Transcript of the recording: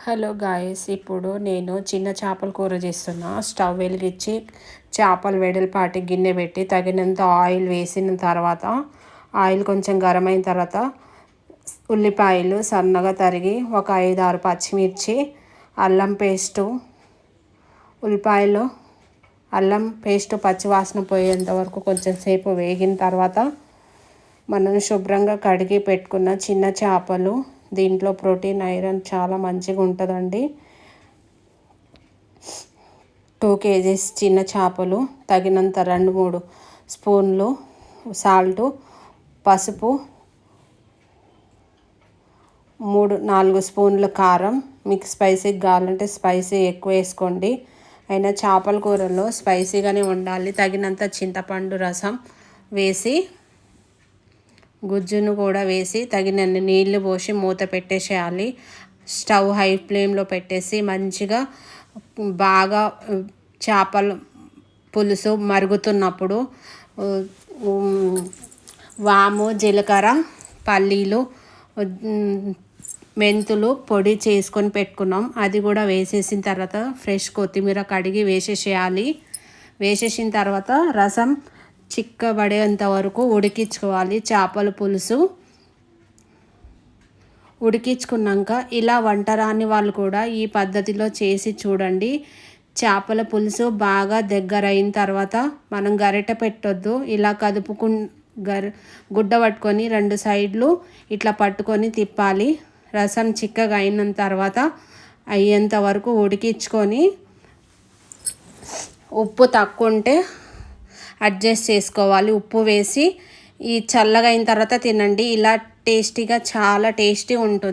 Hello guys, ఇప్పుడు నేను చిన్న చేపల కూర చేస్తున్నా. స్టవ్ వెలిగించి చేపలు వెడల్పాటి గిన్నె పెట్టి తగినంత ఆయిల్ వేసిన తర్వాత, ఆయిల్ కొంచెం గరం అయిన తర్వాత ఉల్లిపాయలు సన్నగా తరిగి, ఒక 5-6 పచ్చిమిర్చి, అల్లం పేస్టు, ఉల్లిపాయలు అల్లం పేస్టు పచ్చివాసన పోయేంత వరకు కొంచెం సేపు వేగిన తర్వాత, మనం శుభ్రంగా కడిగి పెట్టుకున్న చిన్న చేపలు, దీంట్లో ప్రోటీన్ ఐరన్ చాలా మంచిగా ఉంటుందండి. 2 kgs చిన్న చేపలు, తగినంత 2-3 స్పూన్లు సాల్టు, పసుపు, 3-4 స్పూన్లు కారం. మీకు స్పైసీ కావాలంటే స్పైసీ ఎక్కువ వేసుకోండి. అయినా చేపల కూరలో స్పైసీగానే ఉండాలి. తగినంత చింతపండు రసం వేసి, గుజ్జును కూడా వేసి తగినన్ని నీళ్లు పోసి మూత పెట్టేసేయాలి. స్టవ్ హై ఫ్లేమ్లో పెట్టేసి మంచిగా బాగా చేపల పులుసు మరుగుతున్నప్పుడు వాము, జీలకర్ర, పల్లీలు, మెంతులు పొడి చేసుకొని పెట్టుకున్నాం, అది కూడా వేసేసిన తర్వాత ఫ్రెష్ కొత్తిమీర కడిగి వేసేసేయాలి. వేసేసిన తర్వాత రసం చిక్కబడేంత వరకు ఉడికించుకోవాలి. చేపల పులుసు ఉడికించుకున్నాక ఇలా వంట రాని వాళ్ళు కూడా ఈ పద్ధతిలో చేసి చూడండి. చేపల పులుసు బాగా దగ్గర అయిన తర్వాత మనం గరిటె పెట్టొద్దు, ఇలా గుడ్డ పట్టుకొని 2 సైడ్లు ఇట్లా పట్టుకొని తిప్పాలి. రసం చిక్కగా అయిన తర్వాత అయ్యేంత వరకు ఉడికించుకొని, ఉప్పు తక్కువ ఉంటే అడ్జస్ట్ చేసుకోవాలి. ఉప్పు వేసి ఈ చల్లగా అయిన తర్వాత తినండి. ఇలా టేస్టీగా చాలా టేస్టీ ఉంటుంది.